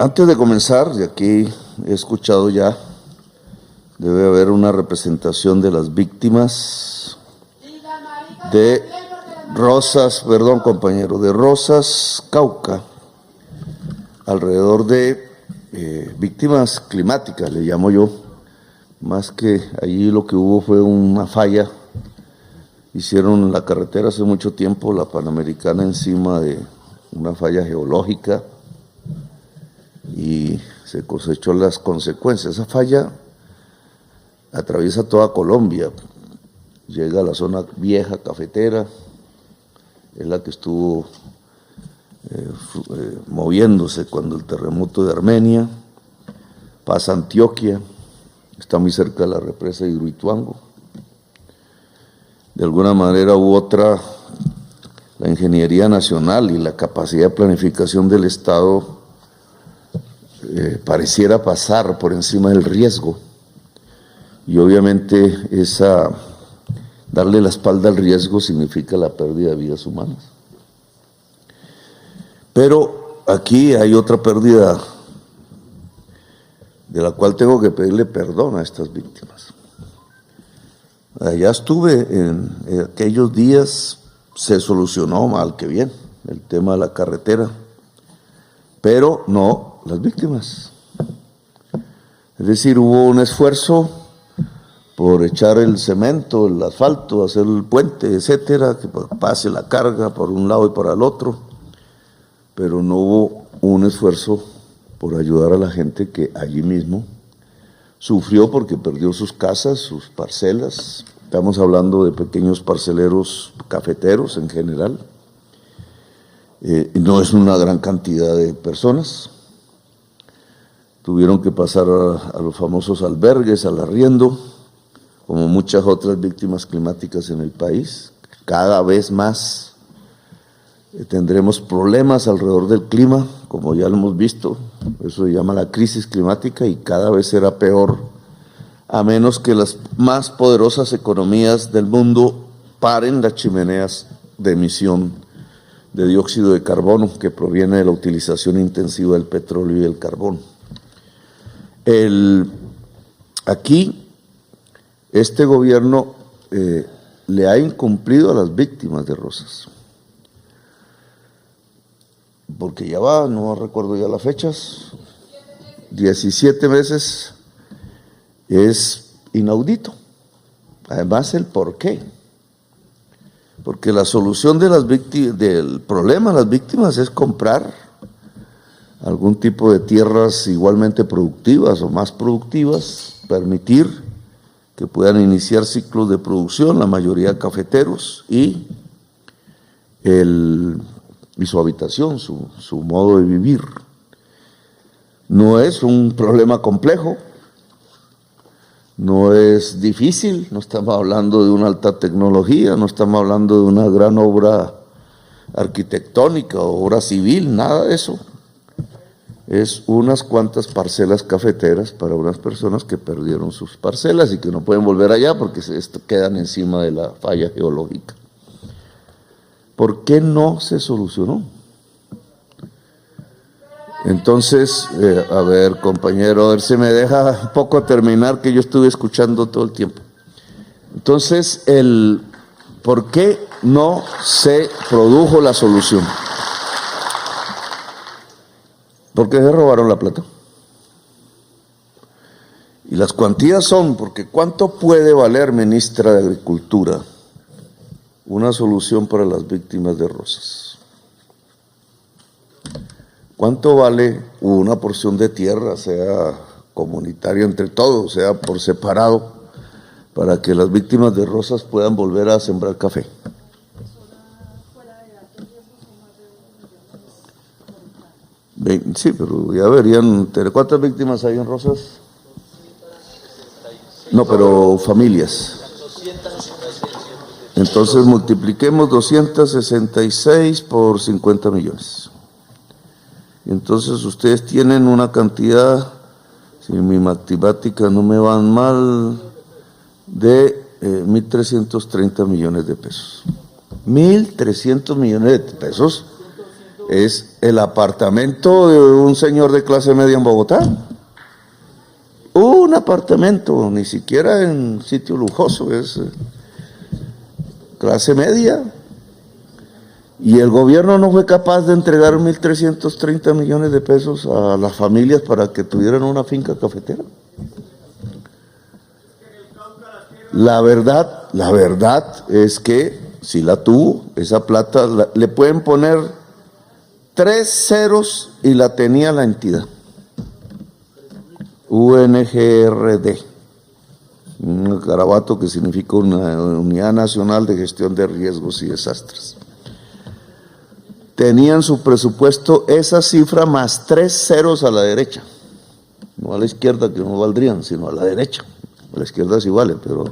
Antes de comenzar, y aquí he escuchado ya, debe haber una representación de las víctimas de Rosas, perdón compañero, de Rosas, Cauca, alrededor de víctimas climáticas, le llamo yo, más que allí lo que hubo fue una falla. Hicieron la carretera hace mucho tiempo, la Panamericana, encima de una falla geológica y se cosechó las consecuencias. Esa falla atraviesa toda Colombia, llega a la zona vieja cafetera, es la que estuvo moviéndose cuando el terremoto de Armenia, pasa Antioquia, está muy cerca de la represa de Hidroituango. De alguna manera u otra, la ingeniería nacional y la capacidad de planificación del Estado pareciera pasar por encima del riesgo. Y obviamente darle la espalda al riesgo significa la pérdida de vidas humanas. Pero aquí hay otra pérdida de la cual tengo que pedirle perdón a estas víctimas. Allá estuve en aquellos días, se solucionó mal que bien el tema de la carretera, pero no las víctimas. Es decir, hubo un esfuerzo por echar el cemento, el asfalto, hacer el puente, etcétera, que pase la carga por un lado y por el otro, pero no hubo un esfuerzo por ayudar a la gente que allí mismo sufrió porque perdió sus casas, sus parcelas. Estamos hablando de pequeños parceleros cafeteros en general. No es una gran cantidad de personas. Tuvieron que pasar a los famosos albergues, al arriendo, como muchas otras víctimas climáticas en el país. Cada vez más tendremos problemas alrededor del clima, como ya lo hemos visto. Eso se llama la crisis climática y cada vez será peor, a menos que las más poderosas economías del mundo paren las chimeneas de emisión de dióxido de carbono que proviene de la utilización intensiva del petróleo y el carbón. Aquí este gobierno le ha incumplido a las víctimas de Rosas, porque ya va, no recuerdo ya las fechas, 17 meses, es inaudito. Además, el por qué. Porque la solución del problema de las víctimas es comprar algún tipo de tierras igualmente productivas o más productivas, permitir que puedan iniciar ciclos de producción, la mayoría cafeteros, y su habitación, su modo de vivir. No es un problema complejo, no es difícil, no estamos hablando de una alta tecnología, no estamos hablando de una gran obra arquitectónica o obra civil, nada de eso. Es unas cuantas parcelas cafeteras para unas personas que perdieron sus parcelas y que no pueden volver allá porque quedan encima de la falla geológica. ¿Por qué no se solucionó? Entonces, a ver, compañero, a ver si me deja un poco terminar, que yo estuve escuchando todo el tiempo. Entonces, ¿por qué no se produjo la solución? ¿Por qué se robaron la plata? Y las cuantías son, porque ¿cuánto puede valer, ministra de Agricultura, una solución para las víctimas de Rosas? ¿Cuánto vale una porción de tierra, sea comunitaria entre todos, sea por separado, para que las víctimas de Rosas puedan volver a sembrar café? Sí, pero ya verían, ¿cuántas víctimas hay en Rosas? No, pero familias. Entonces multipliquemos 266 por 50 millones. Entonces ustedes tienen una cantidad, si mi matemática no me van mal, de 1.330 millones de pesos. 1.300 millones de pesos es el apartamento de un señor de clase media en Bogotá. Un apartamento, ni siquiera en sitio lujoso, es clase media. Y el gobierno no fue capaz de entregar 1.330 millones de pesos a las familias para que tuvieran una finca cafetera. La verdad es que si la tuvo, esa plata, le pueden poner 3 ceros y la tenía la entidad. UNGRD, un garabato que significa una Unidad Nacional de Gestión de Riesgos y Desastres. Tenían su presupuesto esa cifra más 3 ceros a la derecha, no a la izquierda que no valdrían, sino a la derecha. A la izquierda sí vale, pero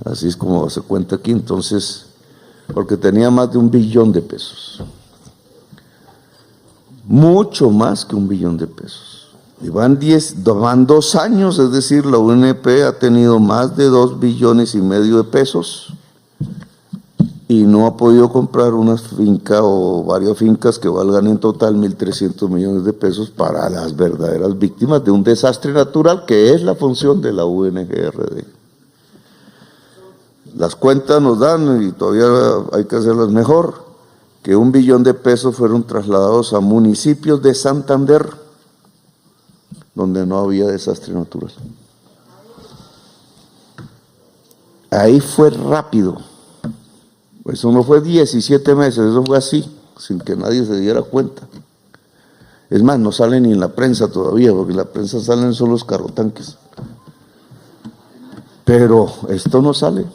así es como se cuenta aquí. Entonces, porque tenía más de 1 billón de pesos, mucho más que 1 billón de pesos. Y van 2 años, es decir, la UNP ha tenido más de 2,5 billones de pesos y no ha podido comprar una finca o varias fincas que valgan en total 1.300 millones de pesos para las verdaderas víctimas de un desastre natural, que es la función de la UNGRD. Las cuentas nos dan, y todavía hay que hacerlas mejor, que 1 billón de pesos fueron trasladados a municipios de Santander, donde no había desastre natural. Ahí fue rápido. Eso no fue 17 meses, eso fue así, sin que nadie se diera cuenta. Es más, no sale ni en la prensa todavía, porque en la prensa salen solo los carrotanques. Pero esto no sale.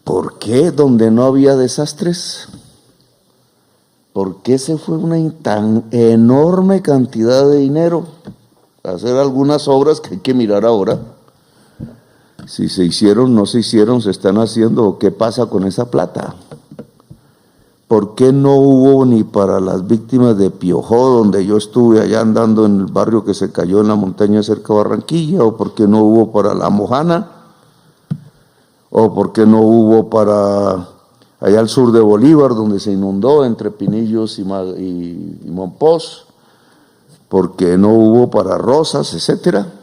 ¿Por qué donde no había desastres? ¿Por qué se fue una tan enorme cantidad de dinero a hacer algunas obras que hay que mirar ahora? Si se hicieron, no se hicieron, se están haciendo, ¿qué pasa con esa plata? ¿Por qué no hubo ni para las víctimas de Piojó, donde yo estuve allá andando en el barrio que se cayó en la montaña cerca de Barranquilla? ¿O por qué no hubo para La Mojana? ¿O por qué no hubo para allá al sur de Bolívar, donde se inundó entre Pinillos y Monpós? ¿Por qué no hubo para Rosas, etcétera?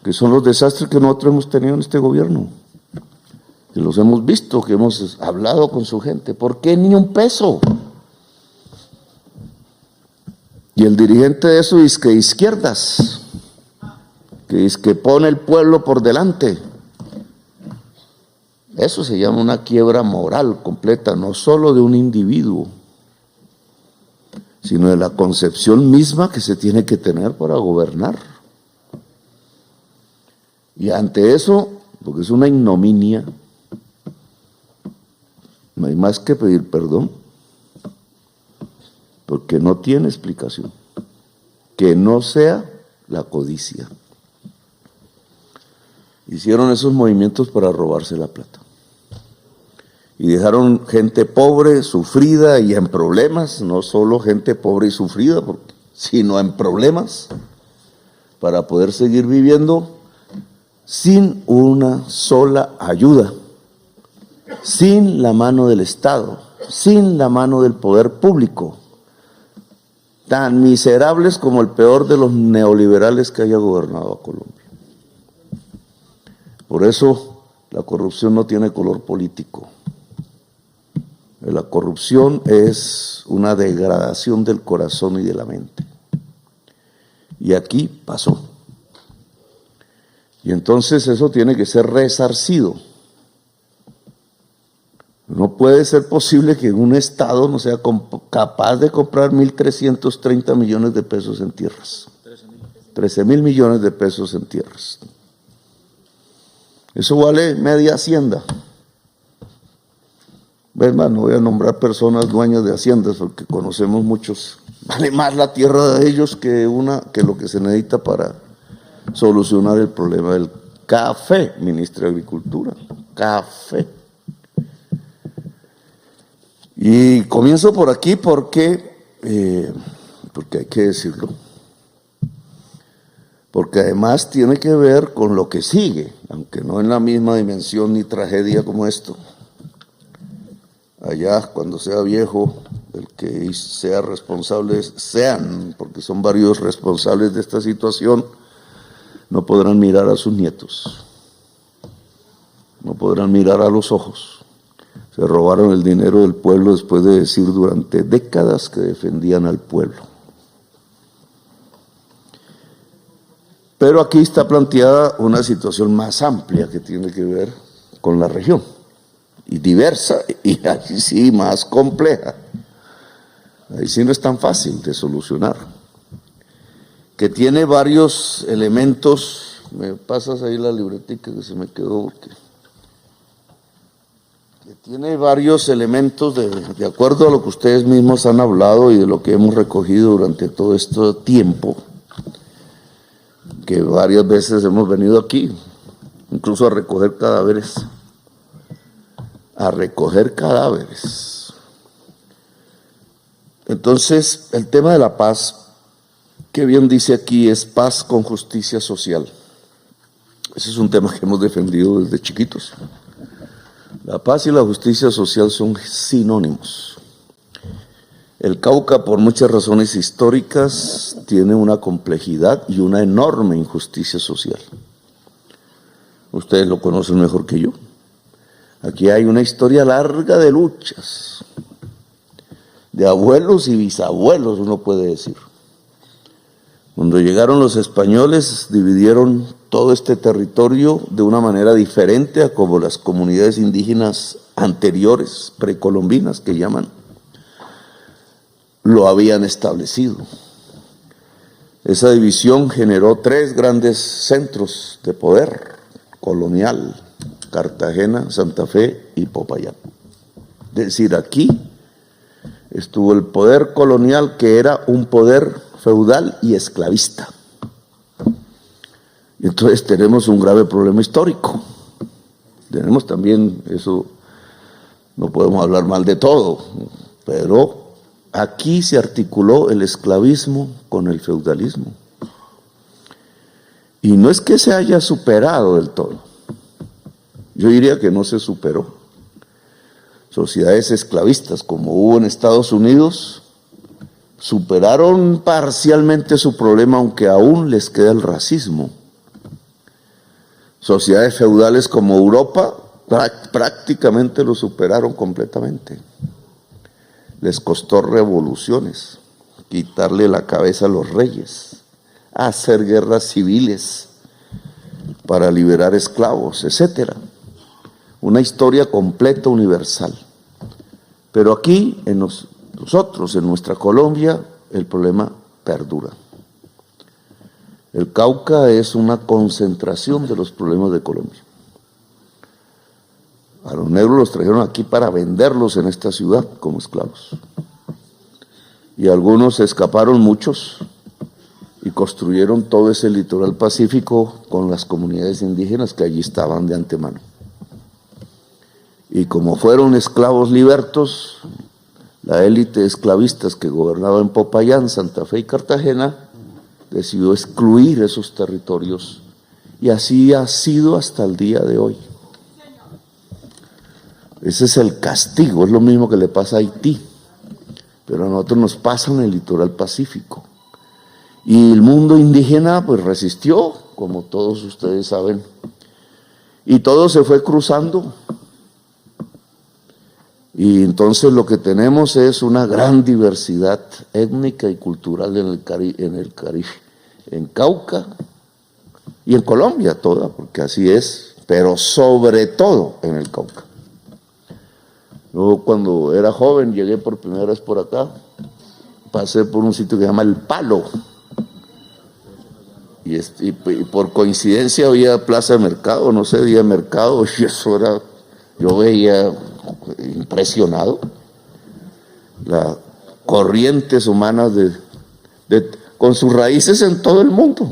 Que son los desastres que nosotros hemos tenido en este gobierno, que los hemos visto, que hemos hablado con su gente. ¿Por qué ni un peso? Y el dirigente de eso dice que izquierdas, que dice que pone el pueblo por delante. Eso se llama una quiebra moral completa, no solo de un individuo, sino de la concepción misma que se tiene que tener para gobernar. Y ante eso, porque es una ignominia, no hay más que pedir perdón, porque no tiene explicación, que no sea la codicia. Hicieron esos movimientos para robarse la plata. Y dejaron gente pobre, sufrida y en problemas, no solo gente pobre y sufrida, sino en problemas, para poder seguir viviendo sin una sola ayuda, sin la mano del Estado, sin la mano del poder público, tan miserables como el peor de los neoliberales que haya gobernado a Colombia. Por eso la corrupción no tiene color político. La corrupción es una degradación del corazón y de la mente. Y aquí pasó. Y entonces eso tiene que ser resarcido. No puede ser posible que un Estado no sea capaz de comprar 1.330 millones de pesos en tierras. 13.000 millones de pesos en tierras. Eso vale media hacienda. ¿Verdad? No voy a nombrar personas dueñas de haciendas porque conocemos muchos. Vale más la tierra de ellos que lo que se necesita para solucionar el problema del café, ministro de Agricultura. Café. Y comienzo por aquí porque hay que decirlo. Porque además tiene que ver con lo que sigue, aunque no en la misma dimensión ni tragedia como esto. Allá, cuando sea viejo, el que sea responsable, sean, porque son varios responsables de esta situación, no podrán mirar a sus nietos, no podrán mirar a los ojos. Se robaron el dinero del pueblo después de decir durante décadas que defendían al pueblo. Pero aquí está planteada una situación más amplia que tiene que ver con la región, y diversa, y ahí sí más compleja. Ahí sí no es tan fácil de solucionar, que tiene varios elementos. Me pasas ahí la libretica que se me quedó, porque que tiene varios elementos de acuerdo a lo que ustedes mismos han hablado y de lo que hemos recogido durante todo este tiempo, que varias veces hemos venido aquí, incluso a recoger cadáveres, Entonces, el tema de la paz, que bien dice aquí, es paz con justicia social. Ese es un tema que hemos defendido desde chiquitos. La paz y la justicia social son sinónimos. El Cauca, por muchas razones históricas, tiene una complejidad y una enorme injusticia social. Ustedes lo conocen mejor que yo. Aquí hay una historia larga de luchas, de abuelos y bisabuelos, uno puede decir. Cuando llegaron los españoles, dividieron todo este territorio de una manera diferente a como las comunidades indígenas anteriores, precolombinas, que llaman, lo habían establecido. Esa división generó 3 grandes centros de poder colonial: Cartagena, Santa Fe y Popayán. Es decir, aquí estuvo el poder colonial, que era un poder feudal y esclavista. Y entonces tenemos un grave problema histórico. Tenemos también, eso no podemos hablar mal de todo, pero aquí se articuló el esclavismo con el feudalismo. Y no es que se haya superado del todo. Yo diría que no se superó. Sociedades esclavistas, como hubo en Estados Unidos, superaron parcialmente su problema, aunque aún les queda el racismo. Sociedades feudales como Europa prácticamente lo superaron completamente. Les costó revoluciones, quitarle la cabeza a los reyes, hacer guerras civiles para liberar esclavos, etcétera. Una historia completa, universal. Pero aquí, nosotros, en nuestra Colombia, el problema perdura. El Cauca es una concentración de los problemas de Colombia. A los negros los trajeron aquí para venderlos en esta ciudad como esclavos. Y algunos se escaparon, muchos, y construyeron todo ese litoral pacífico con las comunidades indígenas que allí estaban de antemano. Y como fueron esclavos libertos, la élite de esclavistas que gobernaba en Popayán, Santa Fe y Cartagena decidió excluir esos territorios, y así ha sido hasta el día de hoy. Ese es el castigo, es lo mismo que le pasa a Haití, pero a nosotros nos pasa en el litoral pacífico. Y el mundo indígena pues resistió, como todos ustedes saben, y todo se fue cruzando. Y entonces lo que tenemos es una gran diversidad étnica y cultural en el Caribe, en Cauca y en Colombia toda, porque así es, pero sobre todo en el Cauca. Yo cuando era joven llegué por primera vez por acá, pasé por un sitio que se llama El Palo, y por coincidencia había plaza de mercado, no sé, día de mercado, y eso era, yo veía impresionado las corrientes humanas con sus raíces en todo el mundo,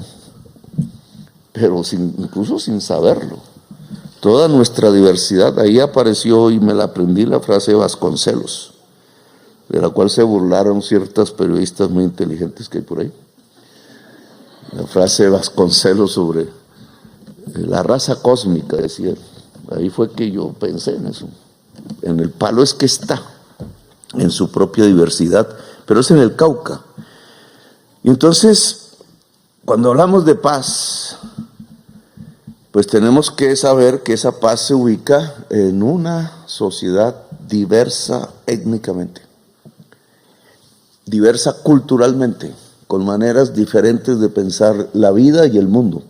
pero incluso sin saberlo. Toda nuestra diversidad, ahí apareció, y me la aprendí, la frase de Vasconcelos, de la cual se burlaron ciertas periodistas muy inteligentes que hay por ahí. La frase de Vasconcelos sobre la raza cósmica, decía. Ahí fue que yo pensé en eso. En el palo es que está. en su propia diversidad, pero es en el Cauca. Y entonces, cuando hablamos de paz, pues tenemos que saber que esa paz se ubica en una sociedad diversa étnicamente, diversa culturalmente, con maneras diferentes de pensar la vida y el mundo.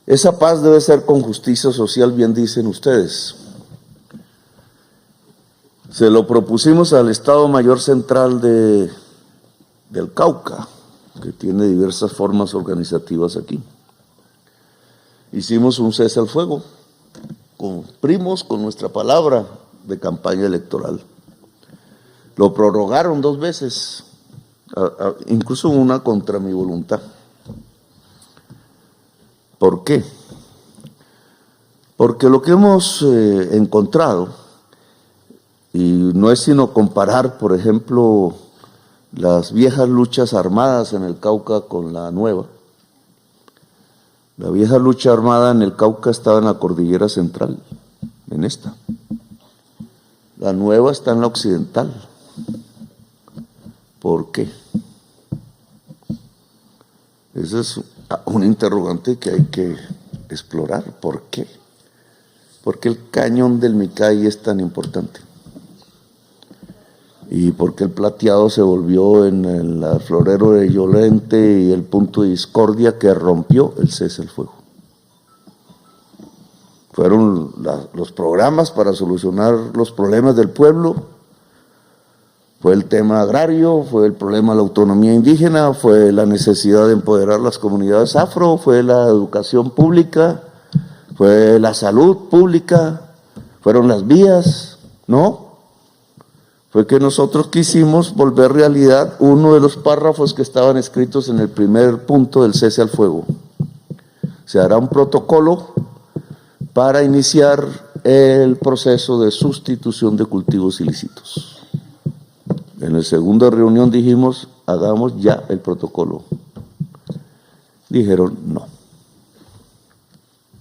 Esa paz debe ser con justicia social, bien dicen ustedes. Se lo propusimos al Estado Mayor Central del Cauca, que tiene diversas formas organizativas aquí. Hicimos un cese al fuego, cumplimos con nuestra palabra de campaña electoral. Lo prorrogaron 2 veces, incluso una contra mi voluntad. ¿Por qué? Porque lo que hemos encontrado, y no es sino comparar, por ejemplo, las viejas luchas armadas en el Cauca con la nueva. La vieja lucha armada en el Cauca estaba en la cordillera central, en esta. La nueva está en la occidental. ¿Por qué? Ese es un interrogante que hay que explorar. ¿Por qué? ¿Por qué el cañón del Micay es tan importante? ¿Y por qué el Plateado se volvió en el florero de Llorente y el punto de discordia que rompió el cese al fuego? Fueron los programas para solucionar los problemas del pueblo. Fue el tema agrario, fue el problema de la autonomía indígena, fue la necesidad de empoderar las comunidades afro, fue la educación pública, fue la salud pública, fueron las vías, ¿no? Fue que nosotros quisimos volver realidad uno de los párrafos que estaban escritos en el primer punto del cese al fuego. Se hará un protocolo para iniciar el proceso de sustitución de cultivos ilícitos. En la segunda reunión dijimos, hagamos ya el protocolo. Dijeron no.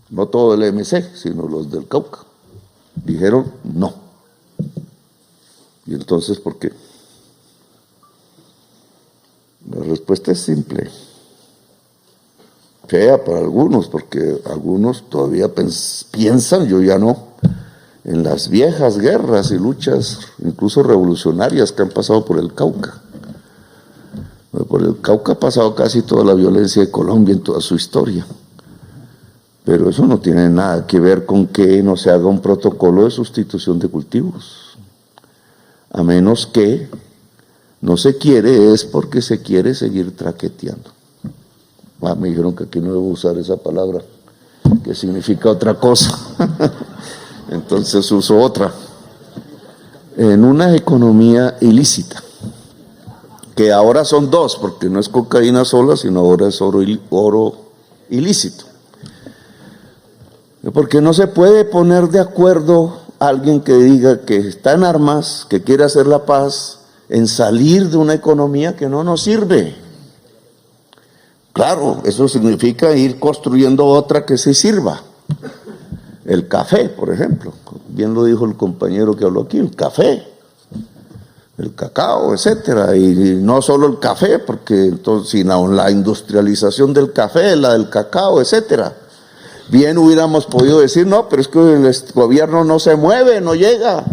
No todo el MC, sino los del Cauca. Dijeron no. ¿Y entonces por qué? La respuesta es simple. Fea para algunos, porque algunos todavía piensan, yo ya no, en las viejas guerras y luchas, incluso revolucionarias, que han pasado por el Cauca. Por el Cauca ha pasado casi toda la violencia de Colombia en toda su historia. Pero eso no tiene nada que ver con que no se haga un protocolo de sustitución de cultivos. A menos que no se quiere, es porque se quiere seguir traqueteando. Me dijeron que aquí no debo usar esa palabra, que significa otra cosa. Entonces uso otra. En una economía ilícita, que ahora son 2, porque no es cocaína sola, sino ahora es oro ilícito. Porque no se puede poner de acuerdo alguien que diga que está en armas, que quiere hacer la paz, en salir de una economía que no nos sirve. Claro, eso significa ir construyendo otra que sí sirva. El café, por ejemplo, bien lo dijo el compañero que habló aquí, el café, el cacao, etcétera, y no solo el café, porque entonces, sino la industrialización del café, la del cacao, etcétera. Bien hubiéramos podido decir, no, pero es que el gobierno no se mueve, no llega,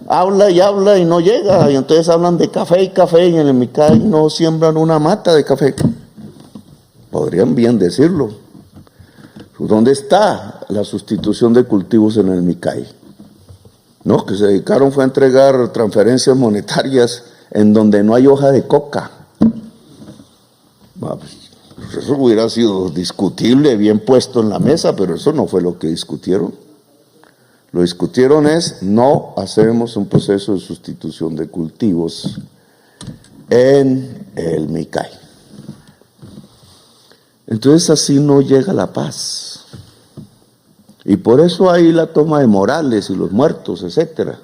habla y no llega, y entonces hablan de café, y en el Micay no siembran una mata de café. Podrían bien decirlo. ¿Dónde está la sustitución de cultivos en el Micay? No, que se dedicaron fue a entregar transferencias monetarias en donde no hay hoja de coca. Eso hubiera sido discutible, bien puesto en la mesa, pero eso no fue lo que discutieron. Lo discutieron es, no hacemos un proceso de sustitución de cultivos en el Micay. Entonces así no llega la paz. Y por eso hay la toma de Morales y los muertos, etcétera.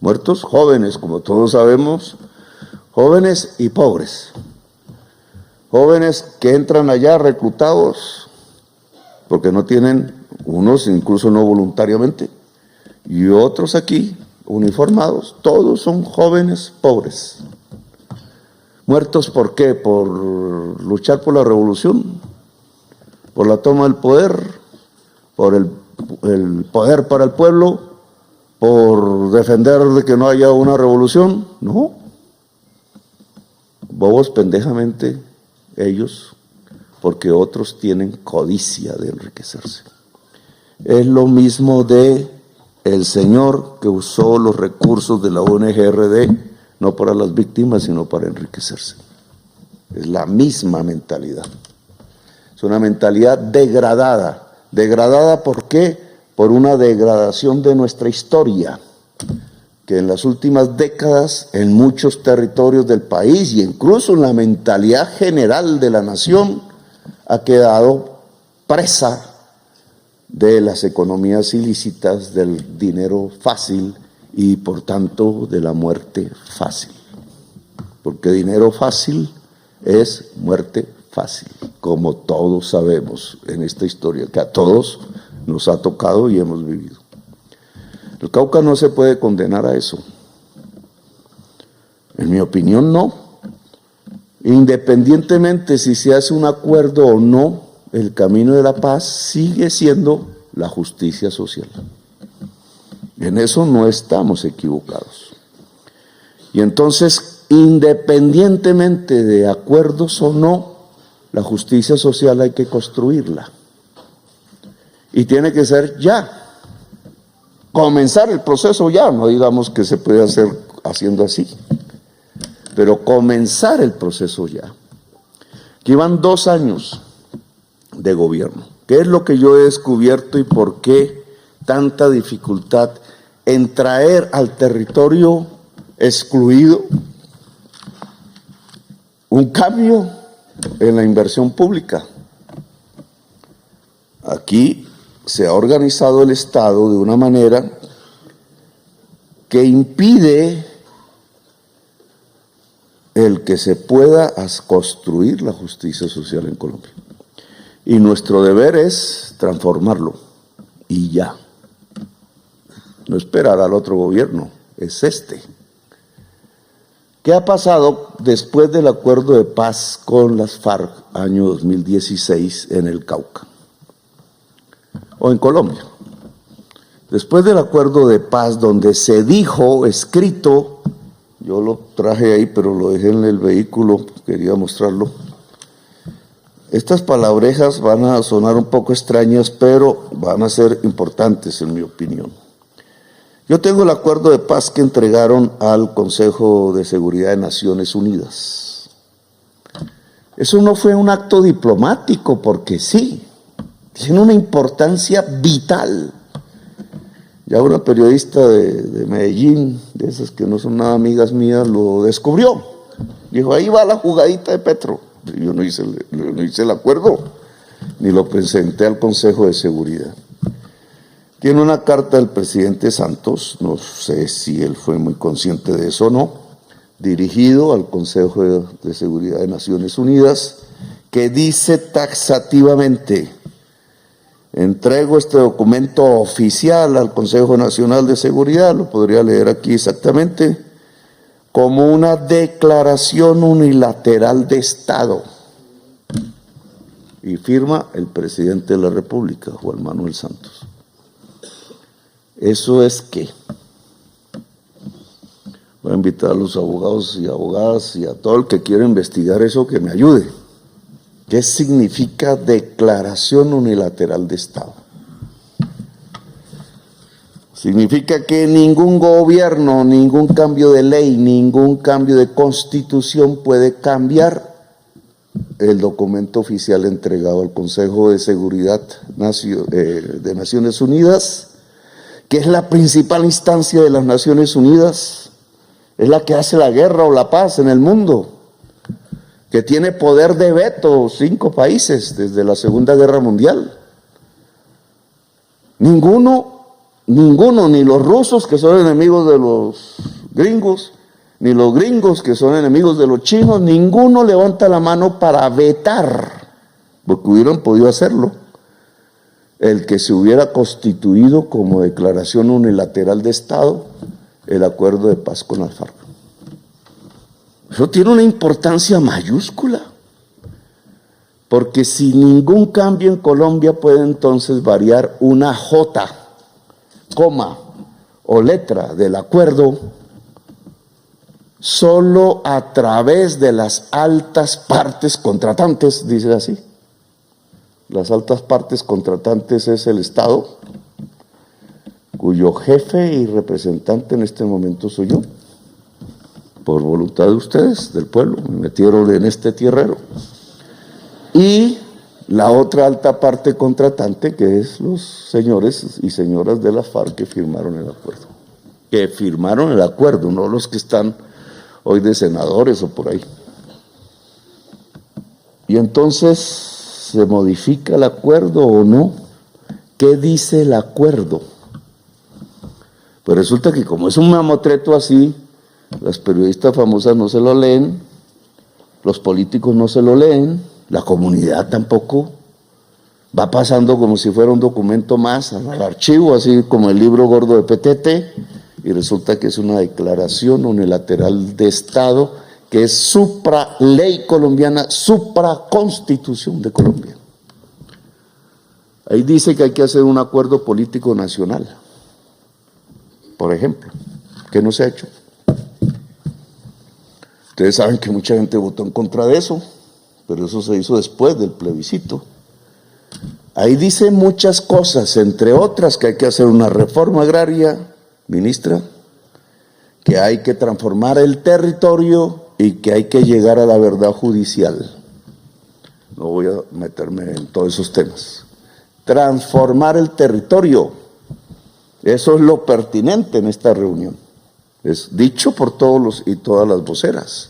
Muertos jóvenes, como todos sabemos, jóvenes y pobres. Jóvenes que entran allá reclutados porque no tienen, unos incluso no voluntariamente, y otros aquí, uniformados, todos son jóvenes pobres. ¿Muertos por qué? Por luchar por la revolución, por la toma del poder, por el poder para el pueblo, por defender de que no haya una revolución. No. Bobos pendejamente ellos, porque otros tienen codicia de enriquecerse. Es lo mismo de el señor que usó los recursos de la ONG-RD, no para las víctimas, sino para enriquecerse. Es la misma mentalidad. Es una mentalidad degradada. ¿Degradada por qué? Por una degradación de nuestra historia, que en las últimas décadas en muchos territorios del país y incluso en la mentalidad general de la nación ha quedado presa de las economías ilícitas, del dinero fácil y por tanto de la muerte fácil. Porque dinero fácil es muerte fácil, como todos sabemos en esta historia, que a todos nos ha tocado y hemos vivido. El Cauca no se puede condenar a eso. En mi opinión, no. Independientemente si se hace un acuerdo o no, el camino de la paz sigue siendo la justicia social. En eso no estamos equivocados. Y entonces, independientemente de acuerdos o no, la justicia social hay que construirla. Y tiene que ser ya. Comenzar el proceso ya, no digamos que se puede hacer haciendo así, pero comenzar el proceso ya. Aquí van 2 años de gobierno. ¿Qué es lo que yo he descubierto y por qué tanta dificultad en traer al territorio excluido un cambio en la inversión pública? Aquí se ha organizado el Estado de una manera que impide el que se pueda construir la justicia social en Colombia. Y nuestro deber es transformarlo, y ya. No esperar al otro gobierno, es este. ¿Qué ha pasado después del acuerdo de paz con las FARC, año 2016, en el Cauca? O en Colombia. Después del acuerdo de paz, donde se dijo, escrito, yo lo traje ahí, pero lo dejé en el vehículo, quería mostrarlo. Estas palabrejas van a sonar un poco extrañas, pero van a ser importantes en mi opinión. Yo tengo el acuerdo de paz que entregaron al Consejo de Seguridad de Naciones Unidas. Eso no fue un acto diplomático, porque sí, tiene una importancia vital. Ya una periodista de Medellín, de esas que no son nada amigas mías, lo descubrió. Dijo, ahí va la jugadita de Petro. Yo no hice el acuerdo, ni lo presenté al Consejo de Seguridad. Tiene una carta del presidente Santos, no sé si él fue muy consciente de eso o no, dirigido al Consejo de Seguridad de Naciones Unidas, que dice taxativamente: entrego este documento oficial al Consejo Nacional de Seguridad, lo podría leer aquí exactamente, como una declaración unilateral de Estado. Y firma el presidente de la República, Juan Manuel Santos. ¿Eso es qué? Voy a invitar a los abogados y abogadas y a todo el que quiera investigar eso que me ayude. ¿Qué significa declaración unilateral de Estado? Significa que ningún gobierno, ningún cambio de ley, ningún cambio de constitución puede cambiar el documento oficial entregado al Consejo de Seguridad de Naciones Unidas, que es la principal instancia de las Naciones Unidas, es la que hace la guerra o la paz en el mundo, que tiene poder de veto 5 países desde la Segunda Guerra Mundial. Ninguno, ni los rusos, que son enemigos de los gringos, ni los gringos, que son enemigos de los chinos, ninguno levanta la mano para vetar, porque hubieran podido hacerlo, el que se hubiera constituido como declaración unilateral de Estado el acuerdo de paz con las FARC. Eso tiene una importancia mayúscula, porque sin ningún cambio en Colombia puede entonces variar una J, coma o letra del acuerdo solo a través de las altas partes contratantes, dice así. Las altas partes contratantes es el Estado, cuyo jefe y representante en este momento soy yo. Por voluntad de ustedes, del pueblo, me metieron en este tierrero. Y la otra alta parte contratante, que es los señores y señoras de la FARC que firmaron el acuerdo. Que firmaron el acuerdo, no los que están hoy de senadores o por ahí. Y entonces, ¿se modifica el acuerdo o no? ¿Qué dice el acuerdo? Pues resulta que como es un mamotreto así, las periodistas famosas no se lo leen, los políticos no se lo leen, la comunidad tampoco. Va pasando como si fuera un documento más al archivo, así como el libro gordo de Petete, y resulta que es una declaración unilateral de Estado que es supra-ley colombiana, supra-constitución de Colombia. Ahí dice que hay que hacer un acuerdo político nacional, por ejemplo, que no se ha hecho. Ustedes saben que mucha gente votó en contra de eso, pero eso se hizo después del plebiscito. Ahí dice muchas cosas, entre otras que hay que hacer una reforma agraria, ministra, que hay que transformar el territorio y que hay que llegar a la verdad judicial. No voy a meterme en todos esos temas. Transformar el territorio, eso es lo pertinente en esta reunión. Es dicho por todos los y todas las voceras.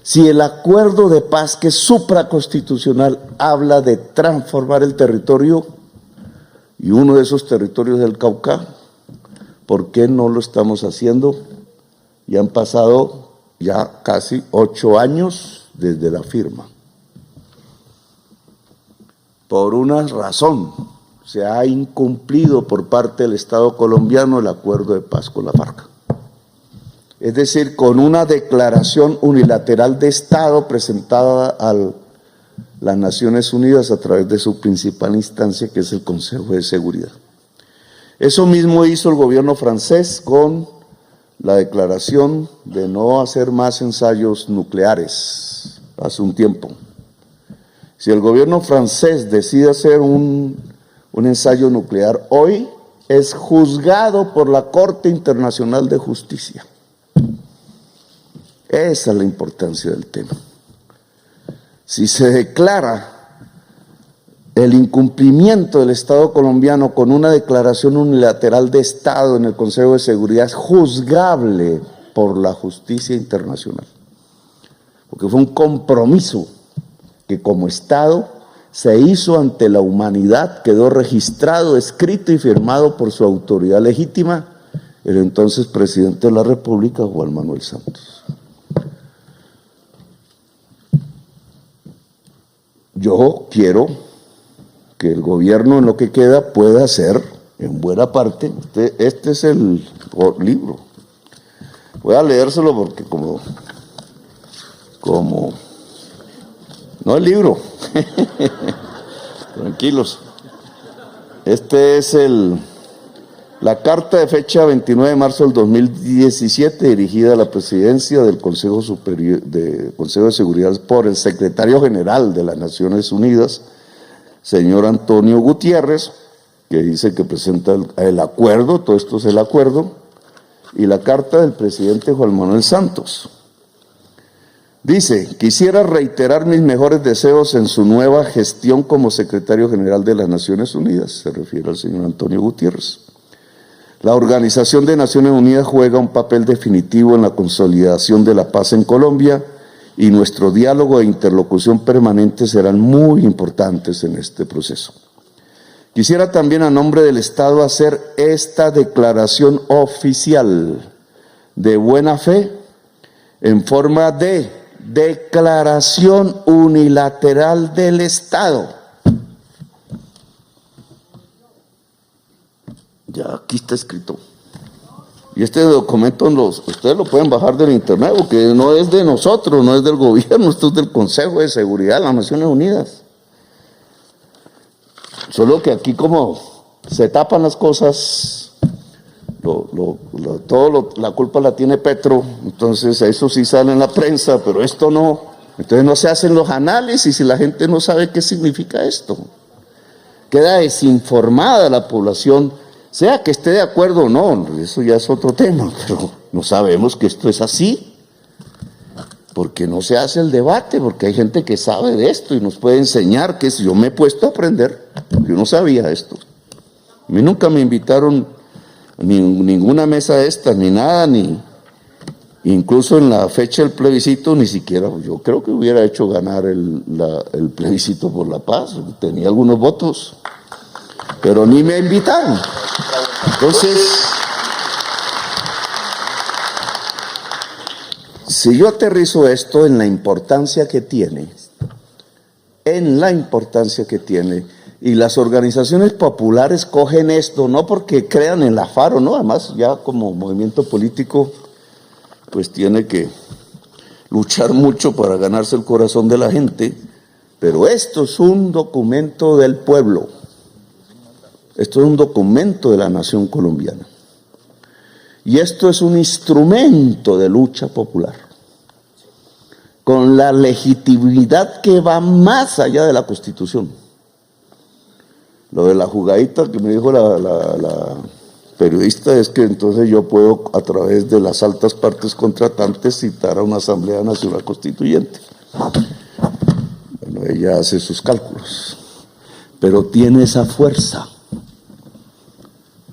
Si el acuerdo de paz, que es supraconstitucional, habla de transformar el territorio, y uno de esos territorios es el Cauca, ¿por qué no lo estamos haciendo? Ya han pasado ya casi 8 años desde la firma. Por una razón, se ha incumplido por parte del Estado colombiano el acuerdo de paz con la FARC. Es decir, con una declaración unilateral de Estado presentada a las Naciones Unidas a través de su principal instancia, que es el Consejo de Seguridad. Eso mismo hizo el gobierno francés con la declaración de no hacer más ensayos nucleares hace un tiempo. Si el gobierno francés decide hacer un ensayo nuclear hoy, es juzgado por la Corte Internacional de Justicia. Esa es la importancia del tema. Si se declara el incumplimiento del Estado colombiano con una declaración unilateral de Estado en el Consejo de Seguridad, es juzgable por la justicia internacional, porque fue un compromiso que como Estado se hizo ante la humanidad, quedó registrado, escrito y firmado por su autoridad legítima, el entonces presidente de la República, Juan Manuel Santos. Yo quiero que el gobierno en lo que queda pueda hacer, en buena parte, este es el libro. Voy a leérselo porque como no el libro, tranquilos. Este es la carta de fecha 29 de marzo del 2017 dirigida a la presidencia del Consejo de Seguridad por el secretario general de las Naciones Unidas, señor Antonio Gutiérrez, que dice que presenta el acuerdo, todo esto es el acuerdo, y la carta del presidente Juan Manuel Santos. Dice: quisiera reiterar mis mejores deseos en su nueva gestión como secretario general de las Naciones Unidas, se refiere al señor Antonio Gutiérrez. La Organización de Naciones Unidas juega un papel definitivo en la consolidación de la paz en Colombia y nuestro diálogo e interlocución permanente serán muy importantes en este proceso. Quisiera también a nombre del Estado hacer esta declaración oficial de buena fe en forma de declaración unilateral del Estado. Ya aquí está escrito. Y este documento ustedes lo pueden bajar del internet, porque no es de nosotros, no es del gobierno, esto es del Consejo de Seguridad de las Naciones Unidas. Solo que aquí como se tapan las cosas, la culpa la tiene Petro, entonces eso sí sale en la prensa, pero esto no. Entonces no se hacen los análisis y la gente no sabe qué significa esto. Queda desinformada la población, sea que esté de acuerdo o no, eso ya es otro tema, pero no sabemos que esto es así, porque no se hace el debate, porque hay gente que sabe de esto y nos puede enseñar, que yo me he puesto a aprender, yo no sabía esto. A mí nunca me invitaron ninguna mesa esta, ni nada, incluso en la fecha del plebiscito, ni siquiera, yo creo que hubiera hecho ganar el plebiscito por la paz, tenía algunos votos, pero ni me invitaron. Entonces, si yo aterrizo esto en la importancia que tiene, y las organizaciones populares cogen esto, no porque crean en la FARO, no, además ya como movimiento político, pues tiene que luchar mucho para ganarse el corazón de la gente, pero esto es un documento del pueblo, esto es un documento de la nación colombiana, y esto es un instrumento de lucha popular, con la legitimidad que va más allá de la Constitución. Lo de la jugadita que me dijo la periodista es que entonces yo puedo, a través de las altas partes contratantes, citar a una Asamblea Nacional Constituyente. Bueno, ella hace sus cálculos, pero tiene esa fuerza.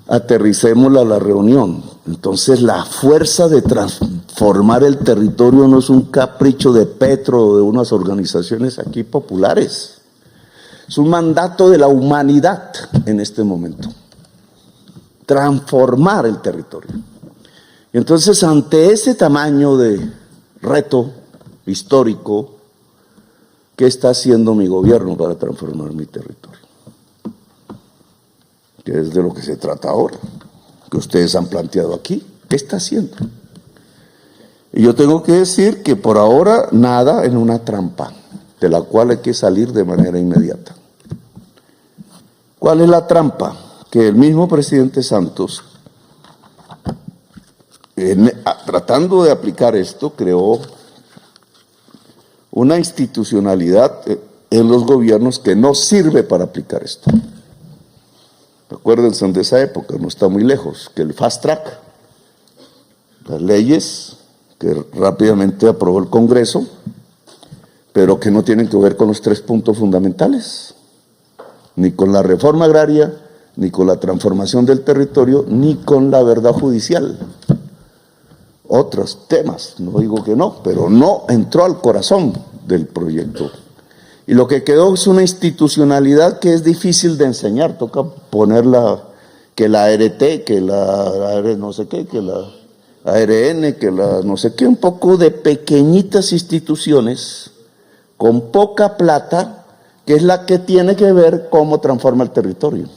Aterricémosla a la reunión. Entonces la fuerza de transformar el territorio no es un capricho de Petro o de unas organizaciones aquí populares. Es un mandato de la humanidad en este momento. Transformar el territorio. Y entonces, ante ese tamaño de reto histórico, ¿qué está haciendo mi gobierno para transformar mi territorio? Que es de lo que se trata ahora, que ustedes han planteado aquí. ¿Qué está haciendo? Y yo tengo que decir que por ahora nada en una trampa, de la cual hay que salir de manera inmediata. ¿Cuál es la trampa? Que el mismo presidente Santos, tratando de aplicar esto, creó una institucionalidad en los gobiernos que no sirve para aplicar esto. Acuérdense de esa época, no está muy lejos, que el fast track, las leyes que rápidamente aprobó el Congreso, pero que no tienen que ver con los 3 puntos fundamentales, ni con la reforma agraria, ni con la transformación del territorio, ni con la verdad judicial. Otros temas, no digo que no, pero no entró al corazón del proyecto. Y lo que quedó es una institucionalidad que es difícil de enseñar, toca ponerla, que la ART, que la no sé qué, que la ARN, que la no sé qué, un poco de pequeñitas instituciones con poca plata, que es la que tiene que ver cómo transforma el territorio.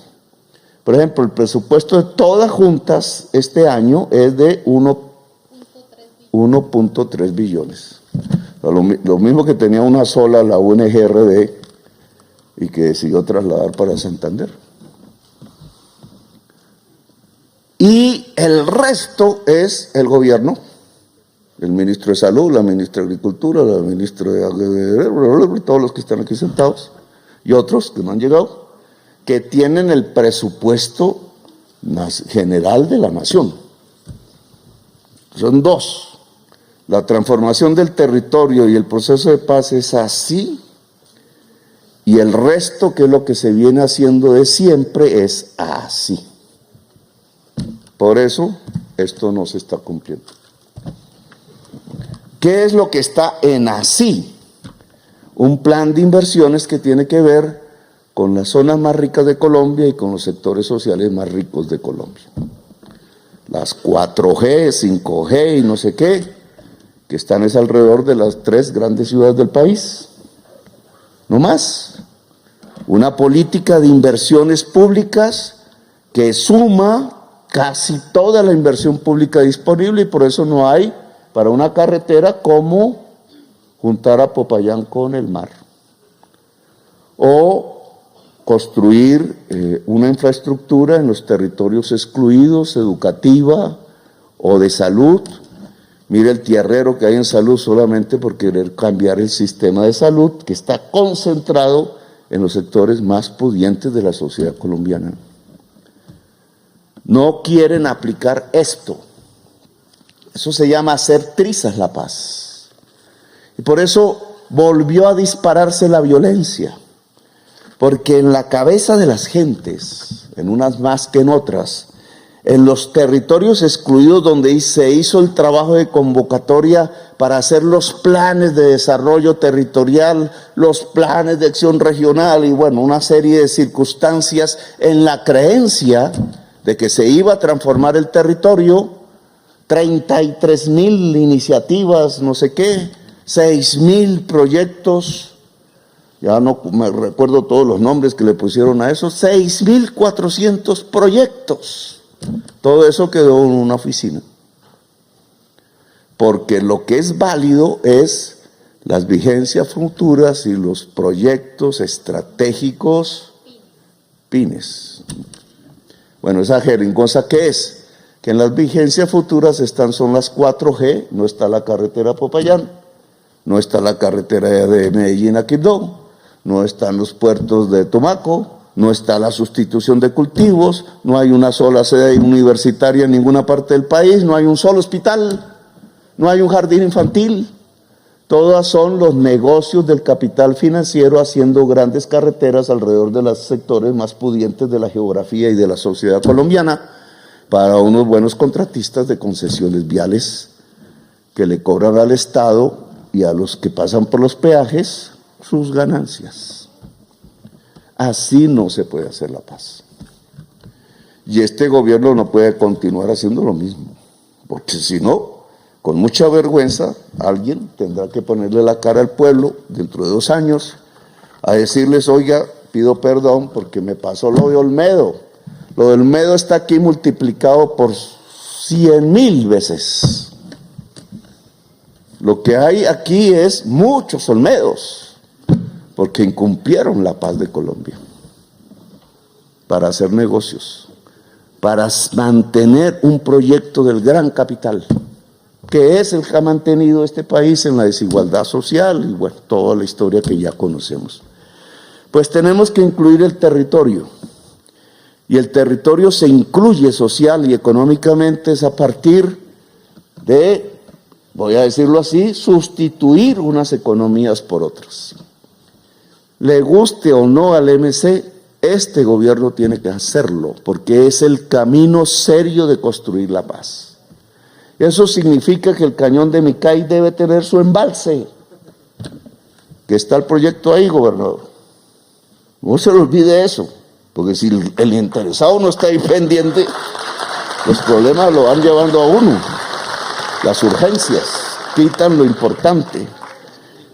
Por ejemplo, el presupuesto de todas juntas este año es de 1.3 billones. Lo mismo que tenía una sola, la UNGRD, y que decidió trasladar para Santander. Y el resto es el gobierno, el ministro de Salud, la ministra de Agricultura, la ministra de todos los que están aquí sentados, y otros que no han llegado, que tienen el presupuesto general de la nación. Son 2. La transformación del territorio y el proceso de paz es así, y el resto, que es lo que se viene haciendo de siempre, es así. Por eso, esto no se está cumpliendo. ¿Qué es lo que está en así? Un plan de inversiones que tiene que ver con las zonas más ricas de Colombia y con los sectores sociales más ricos de Colombia. Las 4G, 5G y no sé qué, que están alrededor de las 3 grandes ciudades del país. No más. Una política de inversiones públicas que suma casi toda la inversión pública disponible y por eso no hay para una carretera como juntar a Popayán con el mar. O construir una infraestructura en los territorios excluidos, educativa o de salud. Mire el tierrero que hay en salud solamente por querer cambiar el sistema de salud que está concentrado en los sectores más pudientes de la sociedad colombiana. No quieren aplicar esto. Eso se llama hacer trizas la paz. Y por eso volvió a dispararse la violencia. Porque en la cabeza de las gentes, en unas más que en otras, en los territorios excluidos donde se hizo el trabajo de convocatoria para hacer los planes de desarrollo territorial, los planes de acción regional y bueno, una serie de circunstancias en la creencia de que se iba a transformar el territorio, 33,000 iniciativas, no sé qué, 6,000 proyectos. Ya no me recuerdo todos los nombres que le pusieron a esos, 6,400 proyectos. Todo eso quedó en una oficina. Porque lo que es válido es las vigencias futuras y los proyectos estratégicos PINES. Bueno, esa jeringosa, ¿qué es? Que en las vigencias futuras son las 4G, no está la carretera Popayán, no está la carretera de Medellín a Quibdó, no están los puertos de Tumaco, no está la sustitución de cultivos, no hay una sola sede universitaria en ninguna parte del país, no hay un solo hospital, no hay un jardín infantil. Todas son los negocios del capital financiero haciendo grandes carreteras alrededor de los sectores más pudientes de la geografía y de la sociedad colombiana para unos buenos contratistas de concesiones viales que le cobran al Estado y a los que pasan por los peajes sus ganancias. Así no se puede hacer la paz. Y este gobierno no puede continuar haciendo lo mismo, porque si no, con mucha vergüenza, alguien tendrá que ponerle la cara al pueblo dentro de 2 años a decirles, oiga, pido perdón porque me pasó lo de Olmedo. Lo de Olmedo está aquí multiplicado por 100,000 veces. Lo que hay aquí es muchos Olmedos, porque incumplieron la paz de Colombia para hacer negocios, para mantener un proyecto del gran capital, que es el que ha mantenido este país en la desigualdad social y bueno, toda la historia que ya conocemos. Pues tenemos que incluir el territorio, y el territorio se incluye social y económicamente es a partir de, voy a decirlo así, sustituir unas economías por otras. Le guste o no al MC, este gobierno tiene que hacerlo, porque es el camino serio de construir la paz. Eso significa que el cañón de Micay debe tener su embalse, que está el proyecto ahí, gobernador. No se le olvide eso, porque si el interesado no está ahí pendiente, los problemas lo van llevando a uno. Las urgencias quitan lo importante.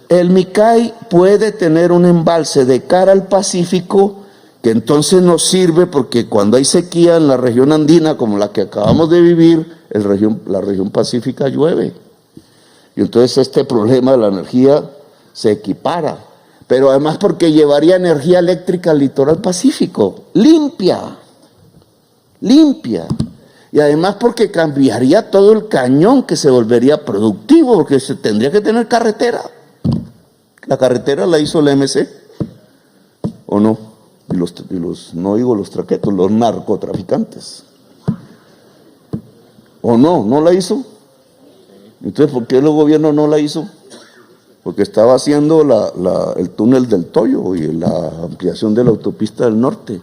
El Micay puede tener un embalse de cara al Pacífico que entonces nos sirve porque cuando hay sequía en la región andina como la que acabamos de vivir, la región pacífica llueve. Y entonces este problema de la energía se equipara. Pero además porque llevaría energía eléctrica al litoral pacífico, limpia. Y además porque cambiaría todo el cañón que se volvería productivo, porque se tendría que tener carretera. ¿La carretera la hizo el MC? ¿O no? No digo los traquetos, los narcotraficantes. ¿O no? ¿No la hizo? Entonces, ¿por qué el gobierno no la hizo? Porque estaba haciendo el túnel del Toyo y la ampliación de la autopista del norte.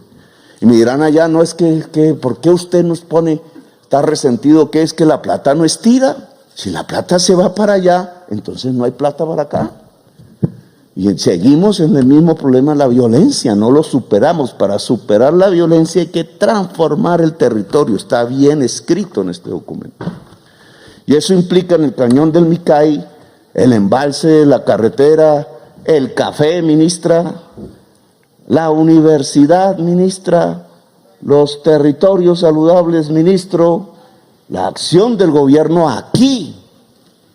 Y me dirán allá, no es que ¿por qué usted nos pone, está resentido, que es que la plata no estira? Si la plata se va para allá, entonces no hay plata para acá. Y seguimos en el mismo problema, la violencia, no lo superamos. Para superar la violencia hay que transformar el territorio, está bien escrito en este documento. Y eso implica en el cañón del Micay, el embalse, la carretera, el café, ministra, la universidad, ministra, los territorios saludables, ministro, la acción del gobierno aquí,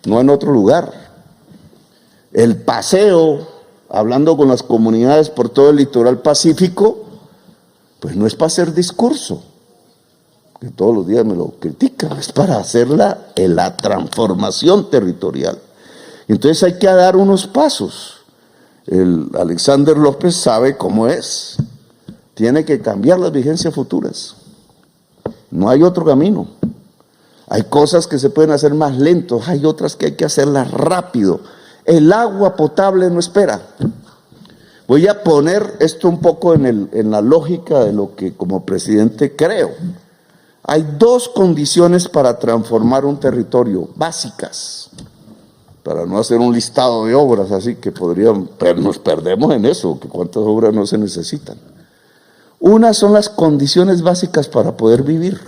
no en otro lugar. El paseo, hablando con las comunidades por todo el litoral pacífico, pues no es para hacer discurso, que todos los días me lo critican, es para hacer la transformación territorial. Entonces hay que dar unos pasos. El Alexander López sabe cómo es. Tiene que cambiar las vigencias futuras. No hay otro camino. Hay cosas que se pueden hacer más lentos, hay otras que hay que hacerlas rápido. El agua potable no espera. Voy a poner esto un poco en la lógica de lo que como presidente creo. Hay dos condiciones para transformar un territorio, básicas, para no hacer un listado de obras así que podrían, pero nos perdemos en eso, que cuántas obras no se necesitan. Una son las condiciones básicas para poder vivir.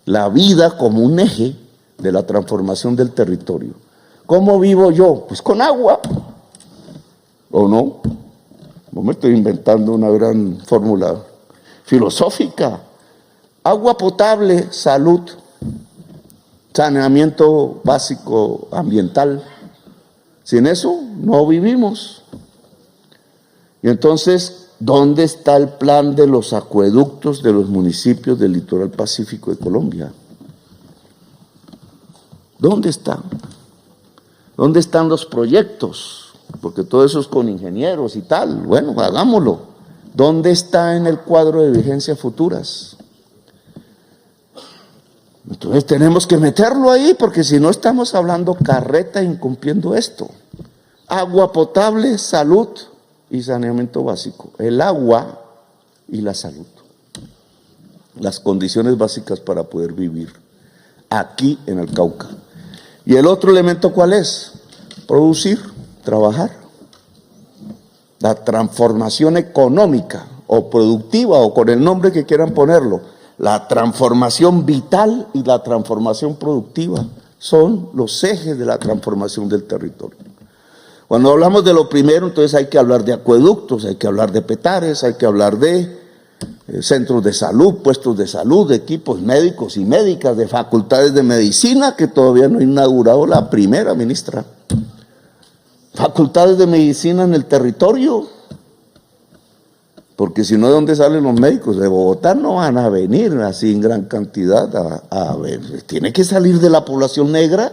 La vida como un eje de la transformación del territorio. ¿Cómo vivo yo? Pues con agua. ¿O no? No me estoy inventando una gran fórmula filosófica. Agua potable, salud, saneamiento básico ambiental. Sin eso no vivimos. Y entonces, ¿dónde está el plan de los acueductos de los municipios del litoral pacífico de Colombia? ¿Dónde está? ¿Dónde están los proyectos? Porque todo eso es con ingenieros y tal. Bueno, hagámoslo. ¿Dónde está en el cuadro de vigencias futuras? Entonces tenemos que meterlo ahí, porque si no estamos hablando carreta incumpliendo esto. Agua potable, salud y saneamiento básico. El agua y la salud. Las condiciones básicas para poder vivir aquí en el Cauca. ¿Y el otro elemento cuál es? Producir, trabajar. La transformación económica o productiva o con el nombre que quieran ponerlo. La transformación vital y la transformación productiva son los ejes de la transformación del territorio. Cuando hablamos de lo primero, entonces hay que hablar de acueductos, hay que hablar de petares, hay que hablar de centros de salud, puestos de salud, de equipos médicos y médicas, de facultades de medicina, que todavía no ha inaugurado la primera, ministra. Facultades de medicina en el territorio. Porque si no, ¿de dónde salen los médicos? De Bogotá no van a venir así en gran cantidad a ver. Tiene que salir de la población negra,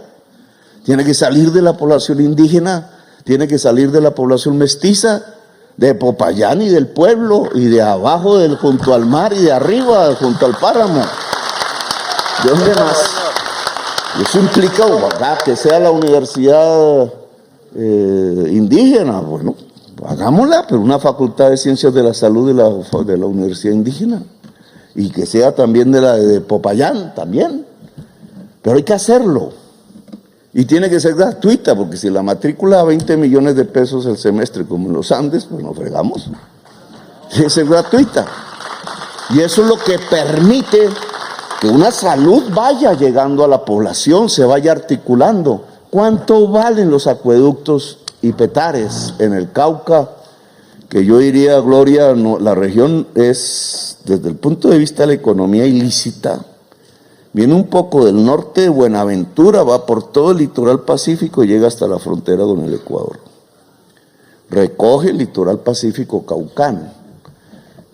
tiene que salir de la población indígena, tiene que salir de la población mestiza, de Popayán y del pueblo, y de abajo junto al mar, y de arriba junto al páramo. ¿De dónde más? Eso implica, ¿verdad?, que sea la universidad indígena. Bueno, hagámosla, pero una facultad de ciencias de la salud de la universidad indígena, y que sea también de la de Popayán, también, pero hay que hacerlo, y tiene que ser gratuita, porque si la matrícula a 20 millones de pesos el semestre, como en los Andes, pues nos fregamos. Tiene que ser gratuita, y eso es lo que permite que una salud vaya llegando a la población, se vaya articulando. ¿Cuánto valen los acueductos y petares en el Cauca? Que yo diría, Gloria, no, la región es, desde el punto de vista de la economía ilícita, viene un poco del norte de Buenaventura, va por todo el litoral pacífico y llega hasta la frontera con el Ecuador. Recoge el litoral pacífico caucano.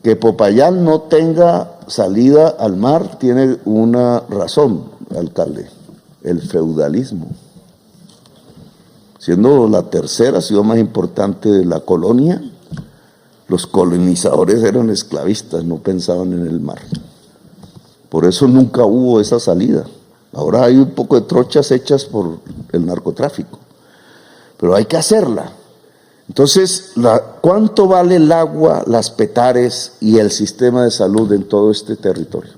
Que Popayán no tenga salida al mar tiene una razón, alcalde: el feudalismo. Siendo la tercera ciudad más importante de la colonia, los colonizadores eran esclavistas, no pensaban en el mar. Por eso nunca hubo esa salida. Ahora hay un poco de trochas hechas por el narcotráfico, pero hay que hacerla. Entonces, ¿cuánto vale el agua, las petares y el sistema de salud en todo este territorio?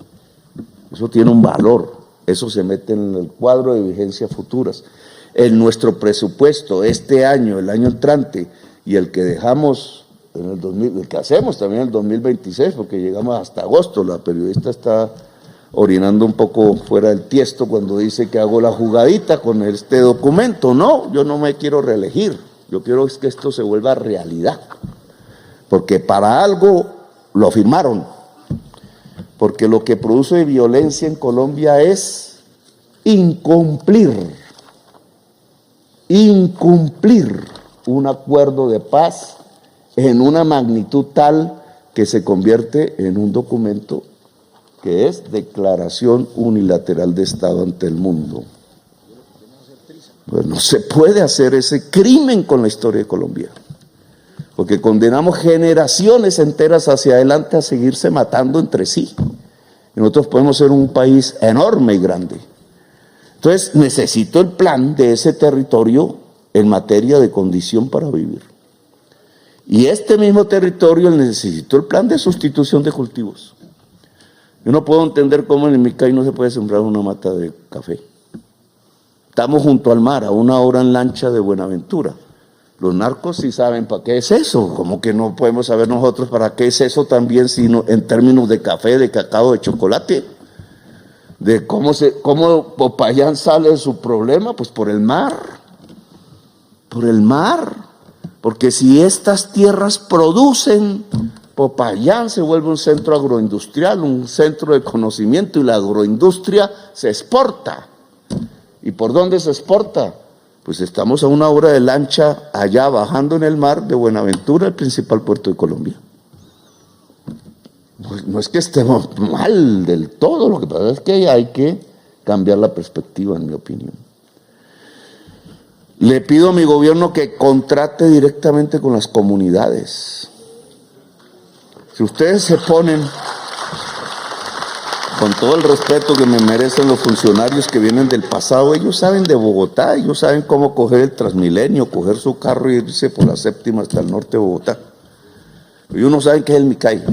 Eso tiene un valor, eso se mete en el cuadro de vigencias futuras. En nuestro presupuesto este año, el año entrante, y el que dejamos en el que hacemos también en el 2026, porque llegamos hasta agosto. La periodista está orinando un poco fuera del tiesto cuando dice que hago la jugadita con este documento. No, yo no me quiero reelegir, yo quiero que esto se vuelva realidad, porque para algo lo firmaron. porque lo que produce violencia en Colombia es incumplir un acuerdo de paz en una magnitud tal que se convierte en un documento que es declaración unilateral de Estado ante el mundo. Pues no se puede hacer ese crimen con la historia de Colombia, porque condenamos generaciones enteras hacia adelante a seguirse matando entre sí. Y nosotros podemos ser un país enorme y grande. Entonces necesito el plan de ese territorio en materia de condición para vivir. Y este mismo territorio necesitó el plan de sustitución de cultivos. Yo no puedo entender cómo en el Micay no se puede sembrar una mata de café. Estamos junto al mar, a 1 hora en lancha de Buenaventura. Los narcos sí saben para qué es eso, como que no podemos saber nosotros para qué es eso también, sino en términos de café, de cacao, de chocolate, de cómo Popayán sale de su problema, pues por el mar, porque si estas tierras producen, Popayán se vuelve un centro agroindustrial, un centro de conocimiento, y la agroindustria se exporta. ¿Y por dónde se exporta? Pues estamos a 1 hora de lancha allá bajando en el mar de Buenaventura, el principal puerto de Colombia. Pues no es que estemos mal del todo, lo que pasa es que hay que cambiar la perspectiva, en mi opinión. Le pido a mi gobierno que contrate directamente con las comunidades. Si ustedes se ponen, con todo el respeto que me merecen los funcionarios que vienen del pasado, ellos saben de Bogotá, ellos saben cómo coger el Transmilenio, coger su carro y irse por la 7ª hasta el norte de Bogotá. Ellos no saben qué es el Micay,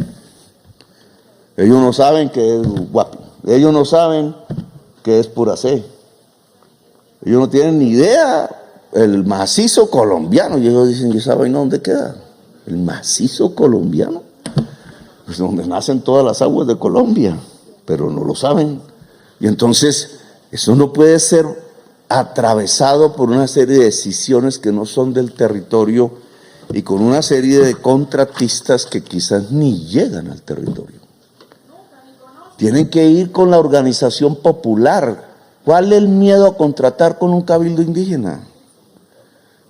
ellos no saben qué es Guapi, ellos no saben qué es Puracé, ellos no tienen ni idea el macizo colombiano. Y ellos dicen, ¿y esa vaina dónde queda? El macizo colombiano, pues donde nacen todas las aguas de Colombia, pero no lo saben. Y entonces eso no puede ser atravesado por una serie de decisiones que no son del territorio y con una serie de contratistas que quizás ni llegan al territorio. Tienen que ir con la organización popular. ¿Cuál es el miedo a contratar con un cabildo indígena?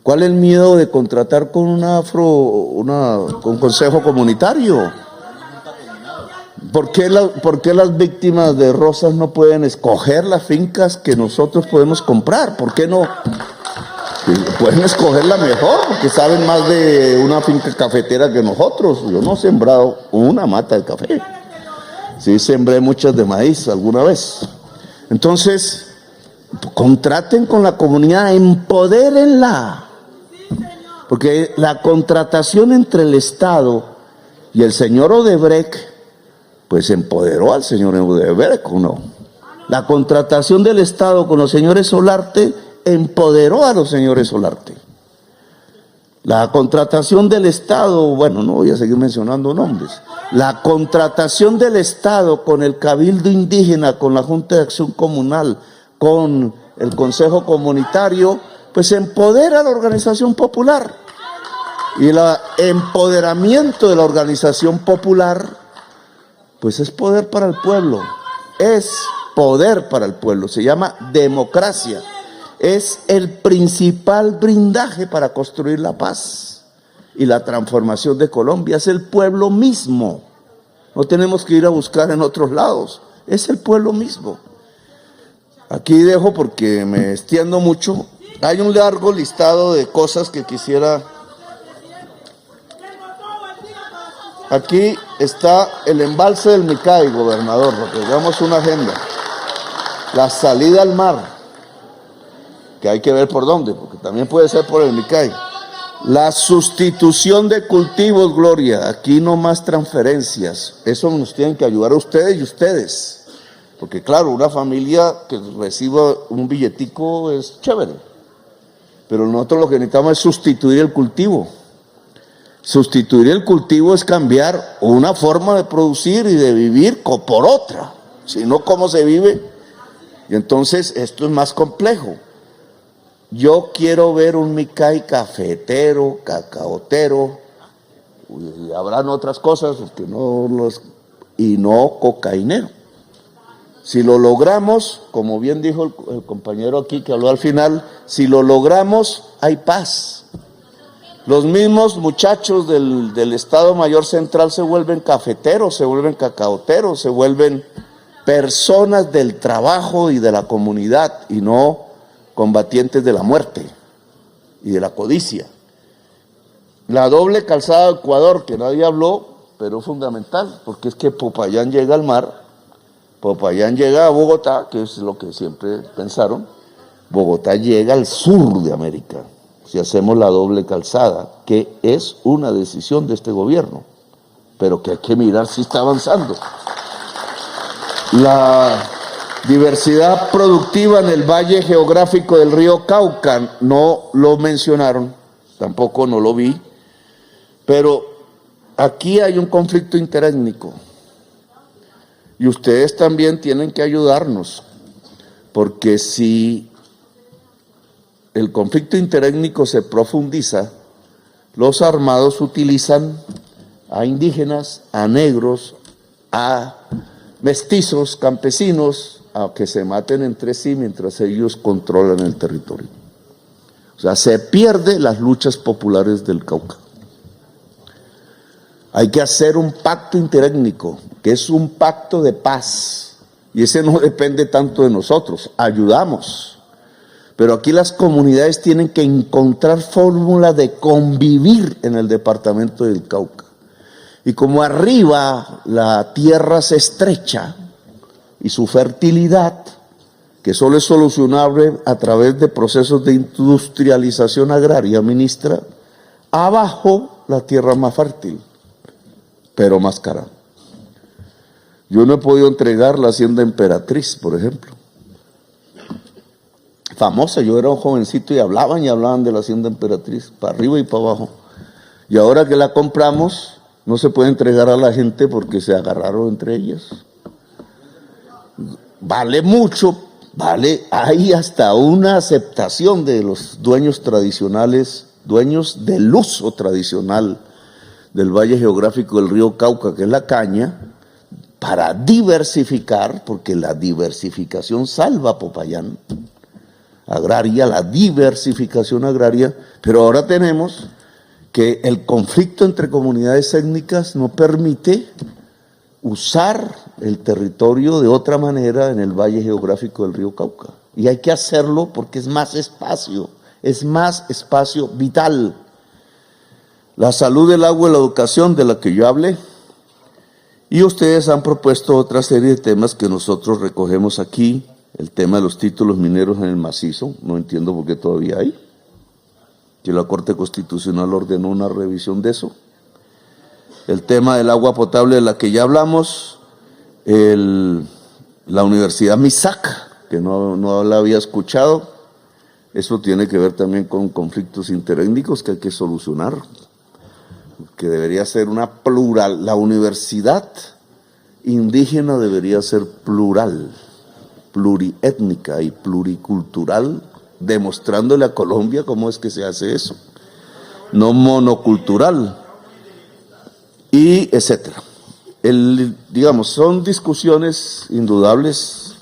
¿Cuál es el miedo de contratar con con un consejo comunitario? ¿Por qué las víctimas de Rosas no pueden escoger las fincas que nosotros podemos comprar? ¿Por qué no? Pueden escogerla mejor, porque saben más de una finca cafetera que nosotros. Yo no he sembrado una mata de café. Sí sembré muchas de maíz alguna vez. Entonces, contraten con la comunidad, empodérenla. Porque la contratación entre el Estado y el señor Odebrecht, pues empoderó al señor Odebrecht, ¿o no? La contratación del Estado con los señores Solarte empoderó a los señores Solarte. La contratación del Estado, bueno, no voy a seguir mencionando nombres. La contratación del Estado con el Cabildo Indígena, con la Junta de Acción Comunal, con el Consejo Comunitario, pues empodera a la organización popular. Y el empoderamiento de la organización popular, pues es poder para el pueblo, es poder para el pueblo, se llama democracia, es el principal blindaje para construir la paz y la transformación de Colombia, es el pueblo mismo, no tenemos que ir a buscar en otros lados, es el pueblo mismo. Aquí dejo porque me extiendo mucho, hay un largo listado de cosas que quisiera. Aquí está el embalse del Micay, gobernador, porque veamos una agenda. La salida al mar, que hay que ver por dónde, porque también puede ser por el Micay. La sustitución de cultivos, Gloria, aquí no más transferencias. Eso nos tienen que ayudar a ustedes y ustedes. Porque claro, una familia que reciba un billetico es chévere. Pero nosotros lo que necesitamos es sustituir el cultivo. Sustituir el cultivo es cambiar una forma de producir y de vivir por otra, si no, ¿cómo se vive? Y entonces esto es más complejo. Yo quiero ver un Micay cafetero, cacaotero, y habrán otras cosas que no los, y no cocainero. Si lo logramos, como bien dijo el compañero aquí que habló al final, si lo logramos, hay paz. Los mismos muchachos del Estado Mayor Central se vuelven cafeteros, se vuelven cacaoteros, se vuelven personas del trabajo y de la comunidad y no combatientes de la muerte y de la codicia. La doble calzada de Ecuador, que nadie habló, pero es fundamental, porque es que Popayán llega al mar, Popayán llega a Bogotá, que es lo que siempre pensaron, Bogotá llega al sur de América, si hacemos la doble calzada, que es una decisión de este gobierno, pero que hay que mirar si está avanzando. La diversidad productiva en el valle geográfico del río Cauca, no lo mencionaron, tampoco no lo vi, pero aquí hay un conflicto interétnico y ustedes también tienen que ayudarnos, porque si el conflicto interétnico se profundiza, los armados utilizan a indígenas, a negros, a mestizos, campesinos, a que se maten entre sí mientras ellos controlan el territorio. O sea, se pierden las luchas populares del Cauca. Hay que hacer un pacto interétnico, que es un pacto de paz, y ese no depende tanto de nosotros, ayudamos. Pero aquí las comunidades tienen que encontrar fórmulas de convivir en el departamento del Cauca. Y como arriba la tierra se estrecha y su fertilidad, que solo es solucionable a través de procesos de industrialización agraria, ministra, abajo la tierra más fértil, pero más cara. Yo no he podido entregar la hacienda Emperatriz, por ejemplo. Famosa, yo era un jovencito y hablaban de la hacienda Emperatriz, para arriba y para abajo. Y ahora que la compramos, no se puede entregar a la gente porque se agarraron entre ellas. Vale mucho, hay hasta una aceptación de los dueños tradicionales, dueños del uso tradicional del valle geográfico del río Cauca, que es la caña, para diversificar, porque la diversificación salva a Popayán, agraria, la diversificación agraria, pero ahora tenemos que el conflicto entre comunidades étnicas no permite usar el territorio de otra manera en el valle geográfico del río Cauca. Y hay que hacerlo porque es más espacio vital. La salud, el agua y la educación de la que yo hablé. Y ustedes han propuesto otra serie de temas que nosotros recogemos aquí. El tema de los títulos mineros en el macizo, no entiendo por qué todavía hay. Que la Corte Constitucional ordenó una revisión de eso. El tema del agua potable de la que ya hablamos, la Universidad Misak, que no la había escuchado, eso tiene que ver también con conflictos interétnicos que hay que solucionar, que debería ser una plural, la universidad indígena debería ser plural, pluriétnica y pluricultural, demostrándole a Colombia cómo es que se hace eso, no monocultural, y etcétera. Digamos, son discusiones indudables,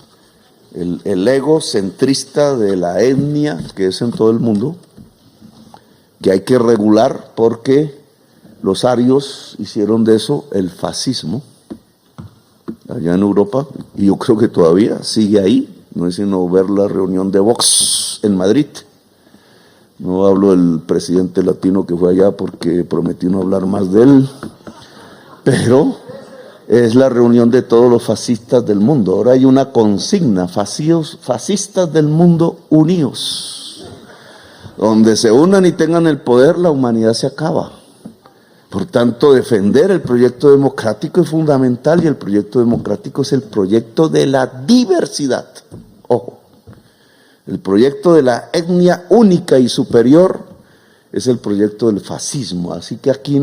el ego centrista de la etnia, que es en todo el mundo, que hay que regular porque los arios hicieron de eso el fascismo, allá en Europa, y yo creo que todavía sigue ahí. No es sino ver la reunión de Vox en Madrid. No hablo del presidente latino que fue allá porque prometí no hablar más de él, pero es la reunión de todos los fascistas del mundo. Ahora hay una consigna, fascistas del mundo unidos. Donde se unan y tengan el poder, la humanidad se acaba. Por tanto, defender el proyecto democrático es fundamental, y el proyecto democrático es el proyecto de la diversidad. Ojo, el proyecto de la etnia única y superior es el proyecto del fascismo. Así que aquí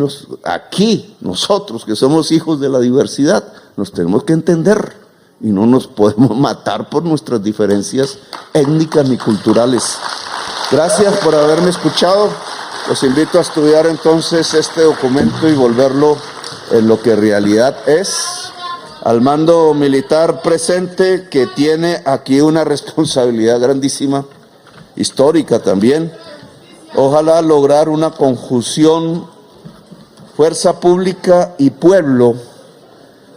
nosotros que somos hijos de la diversidad, nos tenemos que entender y no nos podemos matar por nuestras diferencias étnicas ni culturales. Gracias por haberme escuchado. Los invito a estudiar entonces este documento y volverlo en lo que en realidad es al mando militar presente, que tiene aquí una responsabilidad grandísima, histórica también. Ojalá lograr una conjunción, fuerza pública y pueblo,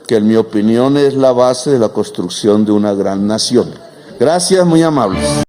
que en mi opinión es la base de la construcción de una gran nación. Gracias, muy amables.